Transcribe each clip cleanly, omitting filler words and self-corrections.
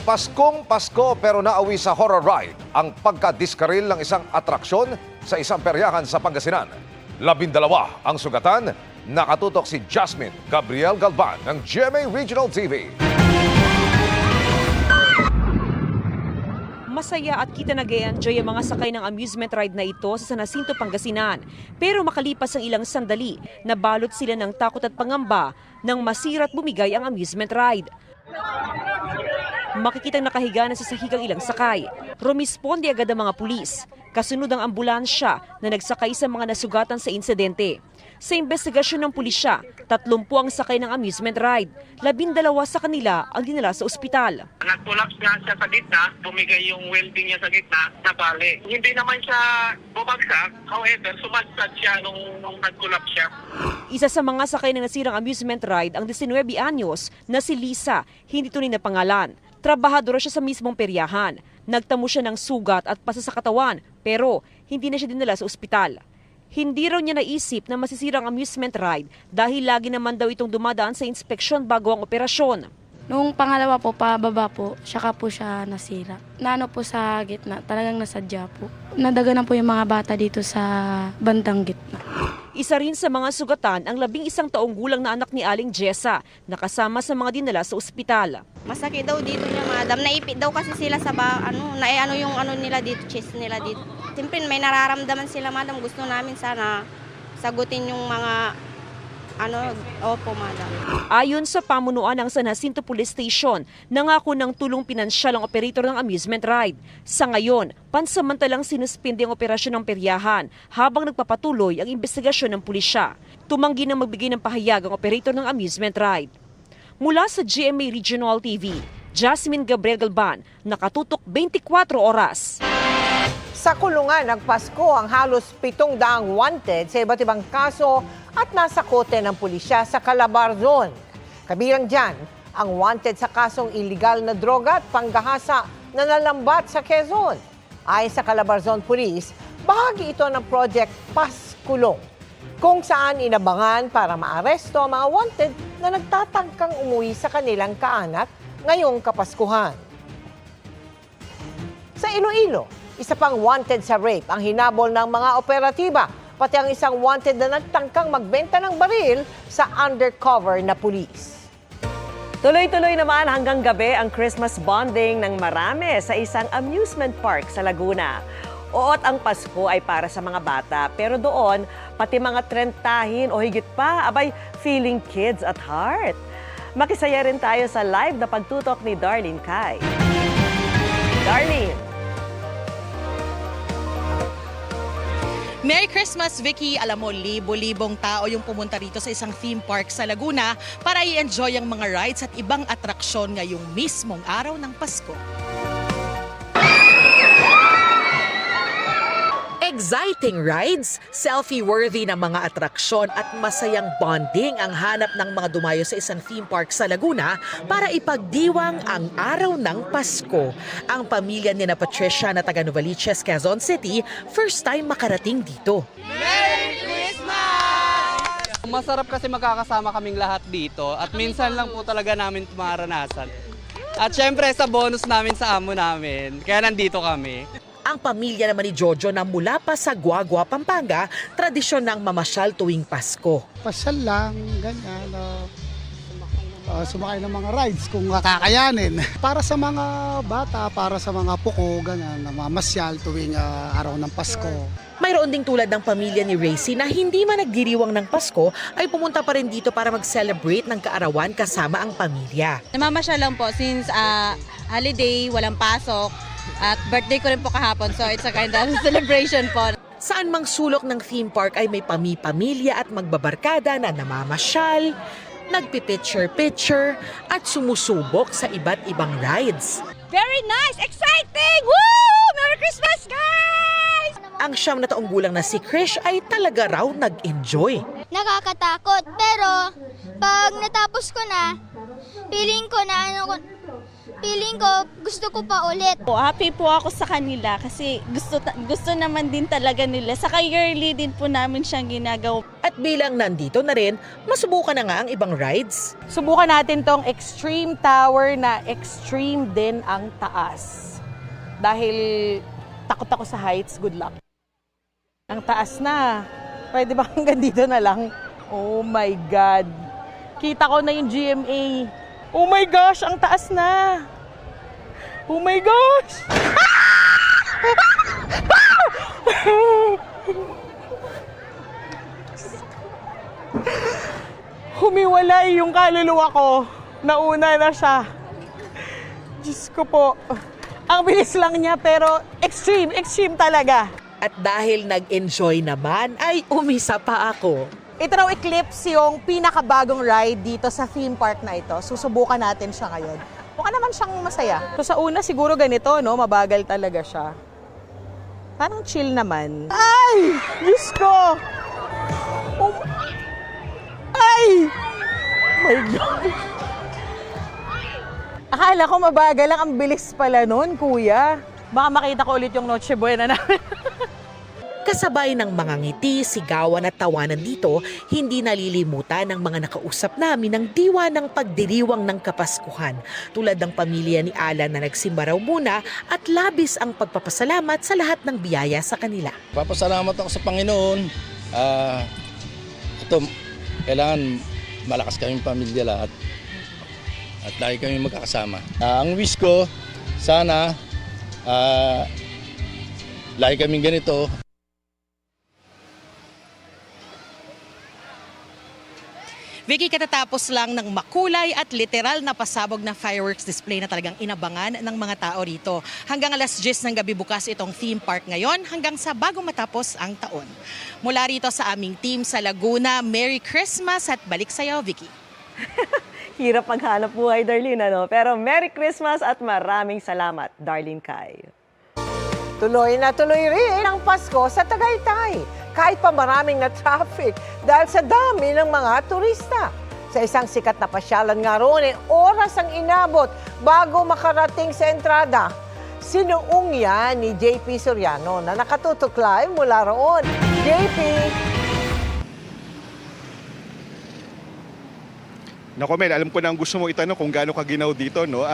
Paskong Pasko pero naawi sa horror ride ang pagkadiskaril ng isang atraksyon sa isang peryahan sa Pangasinan. 12 ang sugatan, nakatutok si Jasmine Gabriel Galvan ng GMA Regional TV. Masaya at kita nag-e-enjoy ang mga sakay ng amusement ride na ito sa San Jacinto, Pangasinan. Pero makalipas ang ilang sandali, nabalot sila ng takot at pangamba nang masira at bumigay ang amusement ride. Makikitang nakahiga na sa sahigang ilang sakay. Rumisponde agad ang mga pulis. Kasunod ang ambulansya na nagsakay sa mga nasugatan sa insidente. Sa investigasyon ng pulisya, 30 ang sakay ng amusement ride. 12 sa kanila ang dinala sa ospital. Nag-collapse nga siya sa gitna, bumigay yung welding niya sa gitna, nabali. Hindi naman siya bumagsak, however, sumadsad siya nung nag-collapse siya. Isa sa mga sakay ng nasirang amusement ride ang 19 anyos na si Lisa, hindi tunay na pangalan. Trabahadora siya sa mismong peryahan. Nagtamo siya ng sugat at pasa sa katawan pero hindi na siya dinala sa ospital. Hindi raw niya naisip na masisira ang amusement ride dahil lagi naman daw itong dumadaan sa inspeksyon bago ang operasyon. Nung pangalawa po, pababa po, saka po siya nasira. Naano po sa gitna, talagang nasadya po. Nadaganan po yung mga bata dito sa bandang gitna. Isa rin sa mga sugatan ang 11 taong gulang na anak ni Aling Jessa na kasama sa mga dinala sa ospital. Masakit daw dito niya, madam. Naipit daw kasi sila sa yung nila dito, chest nila dito. Siyempre may nararamdaman sila, madam. Gusto namin sana sagutin yung mga opo, madam. Ayon sa pamunuan ng San Jacinto Police Station, nangako ng tulong pinansyal ang operator ng amusement ride. Sa ngayon, pansamantalang sinuspindi ang operasyon ng peryahan habang nagpapatuloy ang investigasyon ng pulisya. Tumanggi na magbigay ng pahayag ang operator ng amusement ride. Mula sa GMA Regional TV, Jasmine Gabriel Galvan, nakatutok 24 oras. Sa kulungan nagpasko ang halos 700 wanted sa iba't ibang kaso at nasa kote ng pulisya sa Calabarzon. Kabilang dyan ang wanted sa kasong iligal na droga at panggahasa na nalambat sa Quezon. Ayon sa Calabarzon Police, bahagi ito ng Project Paskulong, kung saan inabangan para maaresto ang mga wanted na nagtatangkang umuwi sa kanilang kaanak ngayong Kapaskuhan. Sa Iloilo, isa pang wanted sa rape ang hinabol ng mga operatiba, pati ang isang wanted na nagtangkang magbenta ng baril sa undercover na pulis. Tuloy-tuloy naman hanggang gabi ang Christmas bonding ng marami sa isang amusement park sa Laguna. Oot ang Pasko ay para sa mga bata, pero doon, pati mga trentahin o higit pa, abay, feeling kids at heart. Makisaya rin tayo sa live na pagtutok ni Darlene Kai. Darlene! Merry Christmas, Vicky! Alam mo, libo-libong tao yung pumunta rito sa isang theme park sa Laguna para i-enjoy ang mga rides at ibang atraksyon ngayong mismong araw ng Pasko. Exciting rides, selfie-worthy na mga atraksyon at masayang bonding ang hanap ng mga dumayo sa isang theme park sa Laguna para ipagdiwang ang araw ng Pasko. Ang pamilya ni Patricia na taga Novaliches, Quezon City, first time makarating dito. Merry Christmas! Masarap kasi magkakasama kaming lahat dito at minsan lang po talaga namin maranasan. At syempre sa bonus namin sa amo namin, kaya nandito kami. Ang pamilya naman ni Jojo na mula pa sa Guagua, Pampanga, tradisyon ng mamasyal tuwing Pasko. Pasyal lang, ganyan. Sumakay ng mga rides kung kakayanin. Para sa mga bata, para sa mga puko, ganyan, mamasyal tuwing araw ng Pasko. Mayroon ding tulad ng pamilya ni Racy na hindi man nagdiriwang ng Pasko ay pumunta pa rin dito para mag-celebrate ng kaarawan kasama ang pamilya. Namamasyal lang po since holiday, walang pasok. At birthday ko rin po kahapon, so it's a kind of celebration po. Saan mang sulok ng theme park ay may pamilya at magbabarkada na namamasyal, nagpipicture-picture at sumusubok sa iba't ibang rides. Very nice! Exciting! Woo! Merry Christmas, guys! Ang 9 na taong gulang na si Krish ay talaga raw nag-enjoy. Nakakatakot, pero pag natapos ko na, feeling ko gusto ko pa ulit. Happy po ako sa kanila kasi gusto naman din talaga nila. Saka yearly din po namin siyang ginagawa. At bilang nandito na rin, masubukan na nga ang ibang rides. Subukan natin tong Extreme Tower na extreme din ang taas. Dahil takot ako sa heights, good luck. Ang taas na. Pwede ba hanggang dito na lang? Oh my God. Kita ko na yung GMA. Oh my gosh, ang taas na. Oh my gosh. Humiwalay yung kaluluwa ko. Nauna na siya. Diyos ko po. Ang bilis lang niya pero extreme talaga. At dahil nag-enjoy naman, ay umisa pa ako. Ito raw Eclipse yung pinakabagong ride dito sa theme park na ito. Susubukan natin siya ngayon. Mukha naman siyang masaya. So sa una siguro ganito, no? Mabagal talaga siya. Parang chill naman. Ay! Diyos ko! Oh, ay! My God! Akala ko mabagal lang. Ang bilis pala nun, kuya. Baka makita ko ulit yung Noche Buena namin. Kasabay ng mga ngiti, sigawan at tawanan dito, hindi nalilimutan ng mga nakausap namin ng diwa ng pagdiriwang ng Kapaskuhan, tulad ng pamilya ni Alan na nagsimba raw muna at labis ang pagpapasalamat sa lahat ng biyaya sa kanila. Papasalamat ako sa Panginoon. Ito, kailangan malakas kaming pamilya lahat at lagi kami magkakasama. Ang wish ko, sana lagi kaming ganito. Vicky, katatapos lang ng makulay at literal na pasabog na fireworks display na talagang inabangan ng mga tao rito. Hanggang alas 10 ng gabi bukas itong theme park ngayon hanggang sa bago matapos ang taon. Mula rito sa aming team sa Laguna, Merry Christmas at balik sa'yo, Vicky. Hirap maghanap buhay, Darlene, ano? Pero Merry Christmas at maraming salamat, Darlene Kai. Tuloy na tuloy rin ang Pasko sa Tagaytay. Kahit pa maraming na traffic dahil sa dami ng mga turista. Sa isang sikat na pasyalan nga roon, oras ang inabot bago makarating sa entrada. Sinuong yan ni JP Soriano na nakatutok live mula roon. JP! Nako Mel, alam ko na ang gusto mo itanong kung gaano ka ginaw dito, no?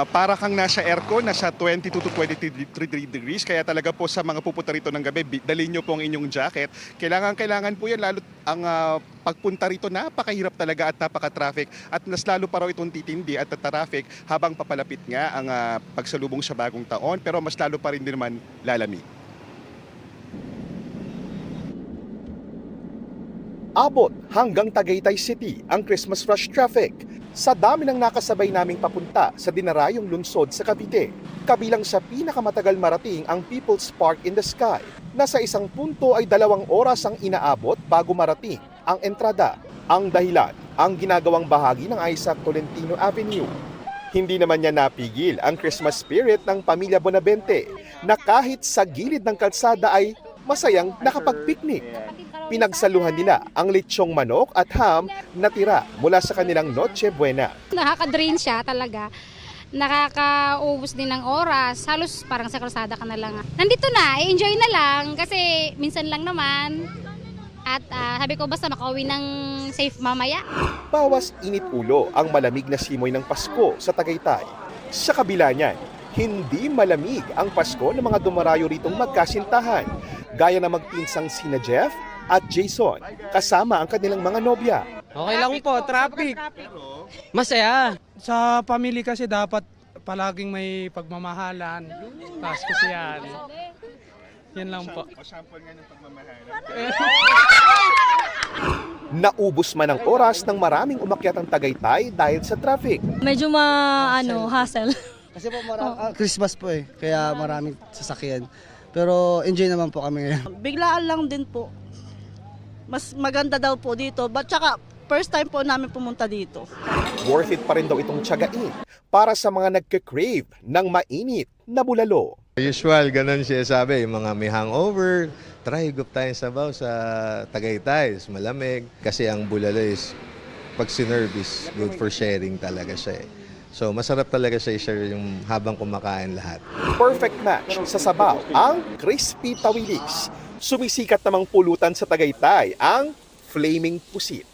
Para kang nasa aircon, nasa 22 to 23 degrees. Kaya talaga po sa mga pupunta rito ng gabi, dalhin nyo po ang inyong jacket. Kailangan po yan, lalo ang pagpunta rito, napakahirap talaga at napaka-traffic. At mas lalo pa raw itong titindi at traffic habang papalapit nga ang pagsalubong sa bagong taon. Pero mas lalo pa rin din naman lalamig. Abot hanggang Tagaytay City ang Christmas rush traffic. Sa dami ng nakasabay naming papunta sa dinarayong lungsod sa Cavite, kabilang sa pinakamatagal marating ang People's Park in the Sky, na sa isang punto ay 2 oras ang inaabot bago marating ang entrada. Ang dahilan, ang ginagawang bahagi ng Isaac Tolentino Avenue. Hindi naman niya napigil ang Christmas spirit ng pamilya Bonavente na kahit sa gilid ng kalsada ay masayang nakapag-picnic. Pinagsaluhan nila ang litsyong manok at ham na tira mula sa kanilang Noche Buena. Nakaka-drain siya talaga. Nakakaubos din ng oras. Halos parang sa kalsada ka na lang. Nandito na, enjoy na lang kasi minsan lang naman. At sabi ko basta makauwi ng safe mamaya. Bawas init ulo ang malamig na simoy ng Pasko sa Tagaytay. Sa kabila niyan, hindi malamig ang Pasko ng mga dumarayo ritong magkasintahan, gaya na magpinsang sina Jeff at Jason, kasama ang kanilang mga nobya. Okay lang po, traffic. Masaya. Sa family kasi dapat palaging may pagmamahalan. Pasko siyan. Yan lang po. Naubos man ang oras ng maraming umakyat ang Tagaytay dahil sa traffic. Medyo hassle. Kasi po Christmas po kaya maraming sasakyan. Pero enjoy naman po kami ngayon. Biglaan lang din po. Mas maganda daw po dito. But saka first time po namin pumunta dito. Worth it pa rin daw itong tiyagain para sa mga nagka-crave ng mainit na bulalo. Usual, ganun siya sabi, yung mga may hangover, try higup tayong sabaw sa Tagaytay, malamig. Kasi ang bulalo is, pag sinerve is good for sharing talaga siya. So masarap talaga siya i-share yung habang kumakain lahat. Perfect match sa sabaw ang crispy tawilis. Sumisikat namang pulutan sa Tagaytay ang flaming pusit.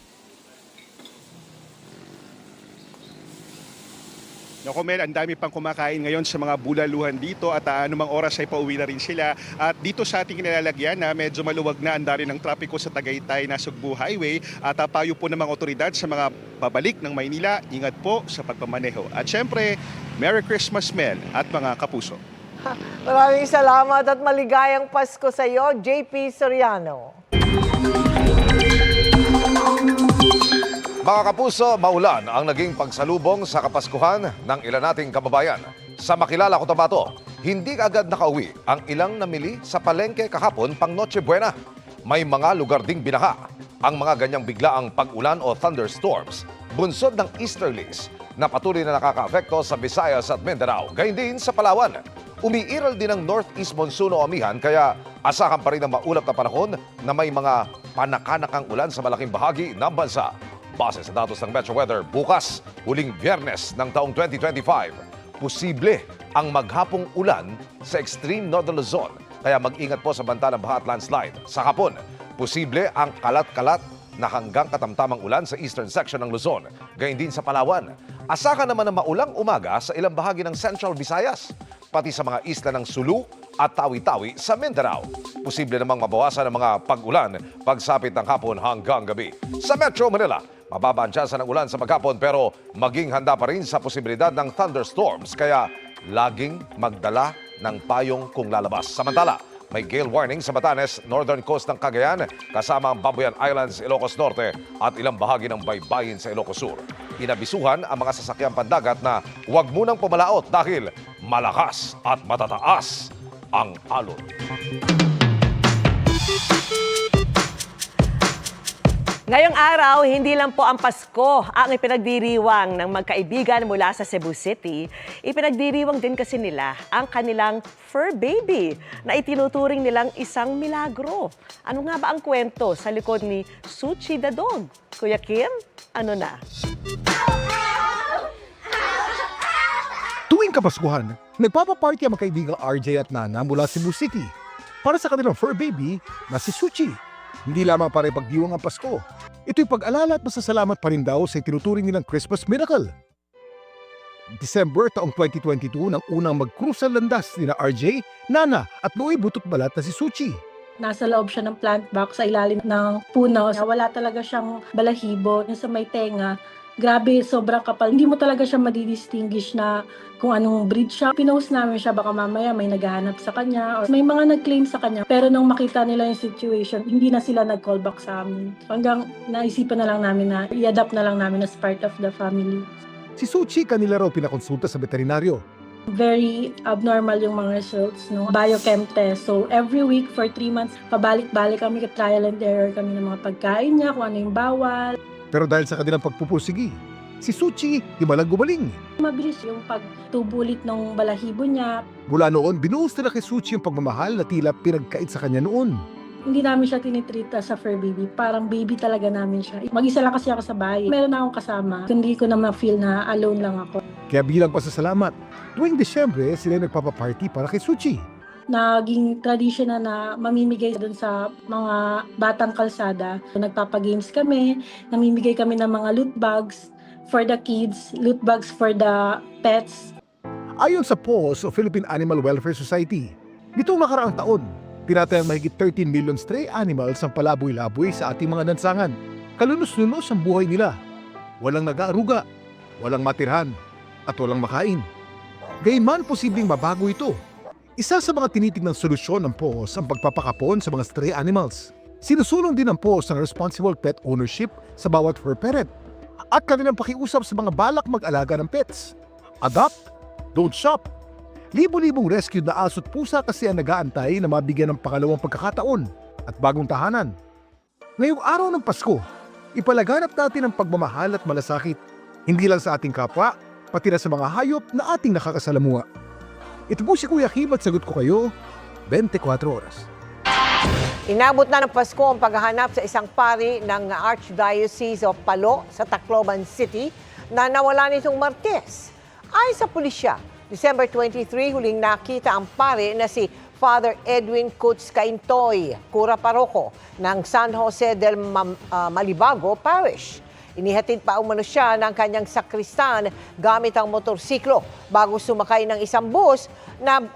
Naku Mel, ang dami pang kumakain ngayon sa mga bulaluhan dito at anumang oras ay pauwi na rin sila. At dito sa ating nilalagyan na medyo maluwag na ang daloy ng trapiko sa Tagaytay na Sugbo Highway at payo po ng mga otoridad sa mga pabalik ng Maynila, ingat po sa pagpamaneho. At syempre, Merry Christmas Mel at mga kapuso. Maraming salamat at maligayang Pasko sa iyo, JP Soriano. Mga kapuso, maulan ang naging pagsalubong sa Kapaskuhan ng ilan nating kababayan. Sa Makilala, Cotabato, hindi agad nakauwi ang ilang namili sa palengke kahapon pang Noche Buena. May mga lugar ding binaha. Ang mga ganyang biglaang pag-ulan o thunderstorms, bunsod ng easterlies na patuloy na nakakaapekto sa Visayas at Mindanao, gayon din sa Palawan. Umiiral din ang northeast monsoon o amihan kaya asahan pa rin ang maulap na panahon na may mga panakanakang ulan sa malaking bahagi ng bansa. Base sa datos ng Metro Weather, bukas, huling Biyernes ng taong 2025, posible ang maghapong ulan sa extreme northern Luzon. Kaya mag-ingat po sa banta ng baha at landslide. Sa hapon, posible ang kalat-kalat na hanggang katamtamang ulan sa eastern section ng Luzon. Gayun din sa Palawan. Asahan naman ng maulang umaga sa ilang bahagi ng Central Visayas, pati sa mga isla ng Sulu at Tawi-Tawi sa Mindanao. Posible namang mabawasan ang mga pag-ulan pagsapit ng hapon hanggang gabi. Sa Metro Manila, mababa ang tsansa ng ulan sa maghapon pero maging handa pa rin sa posibilidad ng thunderstorms kaya laging magdala ng payong kung lalabas. Samantala, may gale warning sa Batanes, northern coast ng Cagayan, kasama ang Babuyan Islands, Ilocos Norte at ilang bahagi ng baybayin sa Ilocos Sur. Inabisuhan ang mga sasakyang pandagat na huwag munang pumalaot dahil malakas at matataas ang alon. Ngayong araw, hindi lang po ang Pasko ang ipinagdiriwang ng magkaibigan mula sa Cebu City. Ipinagdiriwang din kasi nila ang kanilang fur baby na itinuturing nilang isang milagro. Ano nga ba ang kwento sa likod ni Suchi the Dog? Kuya Kim, ano na? Tuwing Kapaskuhan, nagpapaparty ang magkaibigang RJ at Nana mula Cebu City para sa kanilang fur baby na si Suchi. Hindi lamang para ipagdiwang ang Pasko. Ito'y pag-alala at masasalamat pa rin daw sa itinuturing nilang Christmas miracle. December taong 2022 nang unang mag-cruise landas nina RJ, Nana at nooy butot balat na si Suchi. Nasa loob siya ng plant box sa ilalim ng puno. Wala talaga siyang balahibo sa may tenga. Grabe, sobrang kapal. Hindi mo talaga siya madidistinguish na kung anong breed siya. Pinost namin siya, baka mamaya may naghahanap sa kanya or may mga nag-claim sa kanya. Pero nung makita nila yung situation, hindi na sila nag-call back sa amin. Hanggang naisipan na lang namin na i-adapt na lang namin as part of the family. Si Suchi kanila raw pinakonsulta sa veterinaryo. Very abnormal yung mga results, no? Biochem test. So every week for 3 months, pabalik-balik kami, trial and error kami ng mga pagkain niya, kung ano yung bawal. Pero dahil sa kanilang pagpupursigi, si Suchi di malang gumaling. Mabilis yung pagtubulit ng balahibo niya. Mula noon, binuhos nila kay Suchi yung pagmamahal na tila pinagkait sa kanya noon. Hindi namin siya tinitreat as a fur baby. Parang baby talaga namin siya. Mag-isa lang kasi ako sa bahay. Meron na akong kasama. Hindi ko na ma-feel na alone lang ako. Kaya bilang pasasalamat, tuwing Desyembre sila nagpapaparty para kay Suchi. Naging tradition na mamimigay doon sa mga batang kalsada. Nagpapagames kami, namimigay kami ng mga loot bags for the kids, loot bags for the pets. Ayon sa POS o Philippine Animal Welfare Society, nitong nakaraang taon, tinatayang mahigit 13 million stray animals ang palaboy-laboy sa ating mga lansangan. Kalunos-lunos ang buhay nila. Walang nag-aaruga, walang matirhan, at walang makain. Gayunman posibleng mabago ito. Isa sa mga tinitingnang solusyon ng POS ang pagpapakapon sa mga stray animals. Sinusulong din ng POS ang responsible pet ownership sa bawat fur parent at kanilang pakiusap sa mga balak mag-alaga ng pets. Adopt, don't shop. Libo-libong rescued na aso at pusa kasi ang nag-aantay na mabigyan ng pangalawang pagkakataon at bagong tahanan. Ngayong araw ng Pasko, ipalaganap natin ang pagmamahal at malasakit, hindi lang sa ating kapwa, pati na sa mga hayop na ating nakakasalamuha. Ito po si Kuya Kim at sagot ko kayo, 24 oras. Inabot na ng Pasko ang paghahanap sa isang pari ng Archdiocese of Palo sa Tacloban City na nawala nitong Martes. Ayon sa pulisya, December 23, huling nakita ang pari na si Father Edwin Coots Caintoy, Cura Paroko ng San Jose del Malibago Parish. Inihatid pa umano siya ng kanyang sakristan gamit ang motorsiklo bago sumakay ng isang bus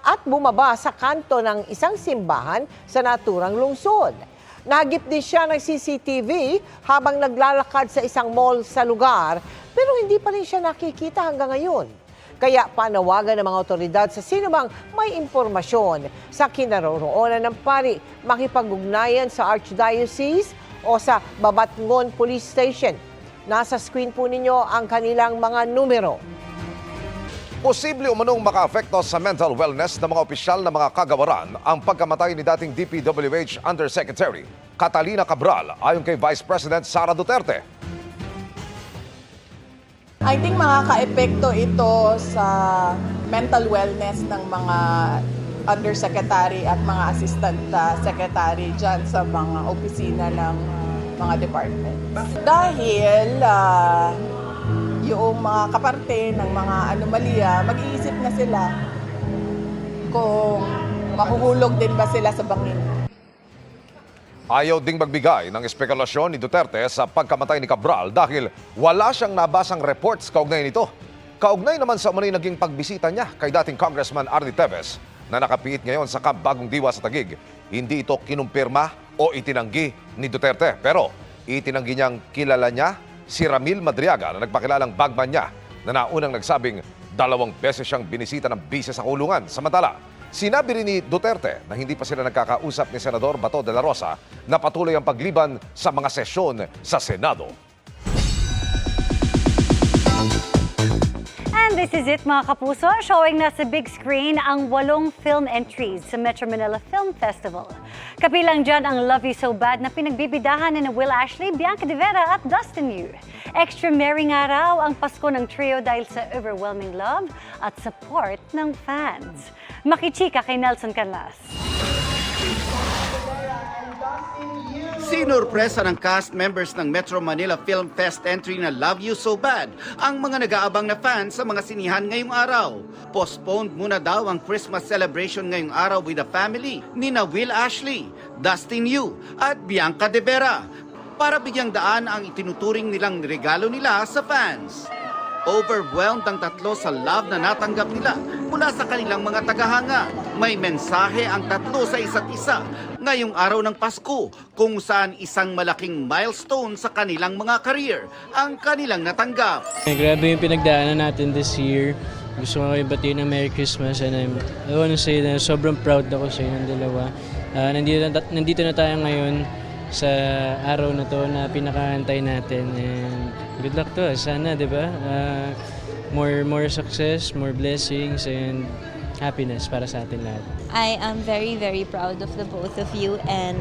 at bumaba sa kanto ng isang simbahan sa naturang lungsod. Nahagip din siya ng CCTV habang naglalakad sa isang mall sa lugar pero hindi pa rin siya nakikita hanggang ngayon. Kaya panawagan ng mga otoridad sa sinumang may impormasyon sa kinaroroonan ng pari makipag-ugnayan sa Archdiocese o sa Babatngon Police Station. Nasa screen po ninyo ang kanilang mga numero. Posible umanong makaapekto sa mental wellness ng mga opisyal na mga kagawaran ang pagkamatay ni dating DPWH Undersecretary Catalina Cabral ayon kay Vice President Sara Duterte. I think makaka-epekto ito sa mental wellness ng mga undersecretary at mga assistant secretary dyan sa mga opisina ng mga department. Dahil yung mga kaparte ng mga anomalya, mag-iisip na sila kung mahuhulog din ba sila sa bangin. Ayaw ding magbigay ng espekulasyon ni Duterte sa pagkamatay ni Cabral dahil wala siyang nabasang reports kaugnay nito. Kaugnay naman sa umano'y naging pagbisita niya kay dating Congressman Arnie Teves na nakapiit ngayon sa Camp Bagong Diwa sa Taguig. Hindi ito kinumpirma o itinanggi ni Duterte. Pero itinanggi niyang kilala niya si Ramil Madriaga na nagpakilalang bagman niya na naunang nagsabing 2 beses siyang binisita ng bise sa kulungan. Samantala, sinabi rin ni Duterte na hindi pa sila nagkakausap ni Senador Bato de la Rosa na patuloy ang pagliban sa mga sesyon sa Senado. And this is it mga kapuso, showing na sa big screen ang 8 film entries sa Metro Manila Film Festival. Kabilang dyan ang Love You So Bad na pinagbibidahan ni Will Ashley, Bianca De Vera at Dustin Yu. Extra merry nga raw ang Pasko ng trio dahil sa overwhelming love at support ng fans. Makichika kay Nelson Canlas. Sinurpresa ng cast members ng Metro Manila Film Fest entry na Love You So Bad ang mga nag-aabang na fans sa mga sinihan ngayong araw. Postponed muna daw ang Christmas celebration ngayong araw with the family ni Will Ashley, Dustin Yu at Bianca De Vera para bigyang daan ang itinuturing nilang regalo nila sa fans. Overwhelmed ang tatlo sa love na natanggap nila mula sa kanilang mga tagahanga. May mensahe ang tatlo sa isa't isa ngayong araw ng Pasko kung saan isang malaking milestone sa kanilang mga career ang kanilang natanggap. Grabe yung pinagdaanan natin this year. Gusto ko ibatiin ng Merry Christmas and I want to say na sobrang proud ako sa inyong dalawa. Nandito na tayo ngayon sa araw na to na pinakaantay natin and good luck to us. Sana, di ba? More success, more blessings and happiness para sa atin lahat. I am very, very proud of the both of you and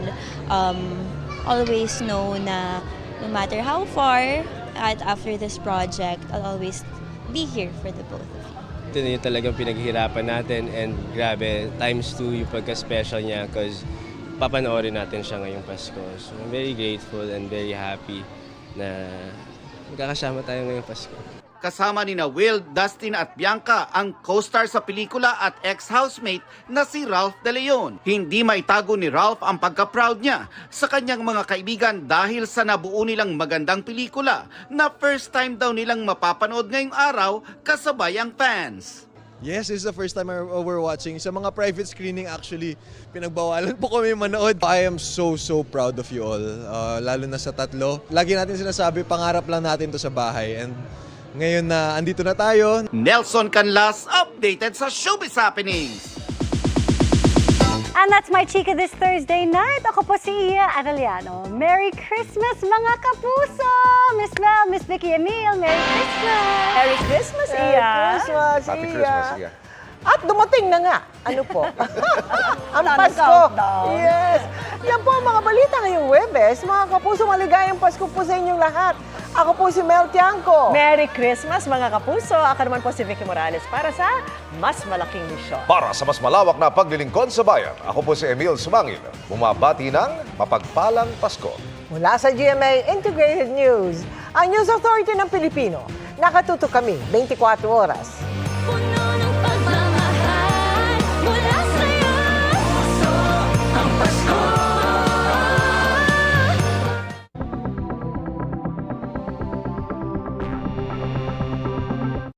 always know na no matter how far at after this project, I'll always be here for the both of you. Ito na yung talagang pinaghihirapan natin and grabe, times 2 yung pagka-special niya because papanoorin natin siya ngayong Pasko. So I'm very grateful and very happy na magkakasama tayo ngayong Pasko. Kasama ni Will, Dustin at Bianca ang co-star sa pelikula at ex-housemate na si Ralph De Leon. Hindi maitago ni Ralph ang pagka-proud niya sa kanyang mga kaibigan dahil sa nabuo nilang magandang pelikula na first time daw nilang mapapanood ngayong araw kasabay ang fans. Yes, this is the first time we're watching. Sa mga private screening actually, pinagbawalan po kami manood. I am so proud of you all, lalo na sa tatlo. Lagi natin sinasabi, pangarap lang natin to sa bahay. And ngayon na andito na tayo. Nelson Canlas, updated sa Showbiz Happenings. And that's my chika this Thursday night. Ako po si Iya Arellano. Merry Christmas mga kapuso! Miss Mel, Miss Vicky Emil, Merry Christmas! Merry Christmas, Iya! Merry Christmas, Happy Iya! Christmas, Iya! At dumating na nga, ano po? Ang Wala nang Pasko. countdown. Yes. Yan po ang mga balita ngayong Huwebes. Mga kapuso, maligayang Pasko po sa inyong lahat. Ako po si Mel Tiangco. Merry Christmas mga kapuso. Ako naman po si Vicky Morales para sa Mas Malaking Misyon. Para sa mas malawak na paglilingkod sa bayan, ako po si Emil Sumangil. Bumabati ng mapagpalang Pasko. Mula sa GMA Integrated News, ang News Authority ng Pilipino. Nakatutok kami 24 oras.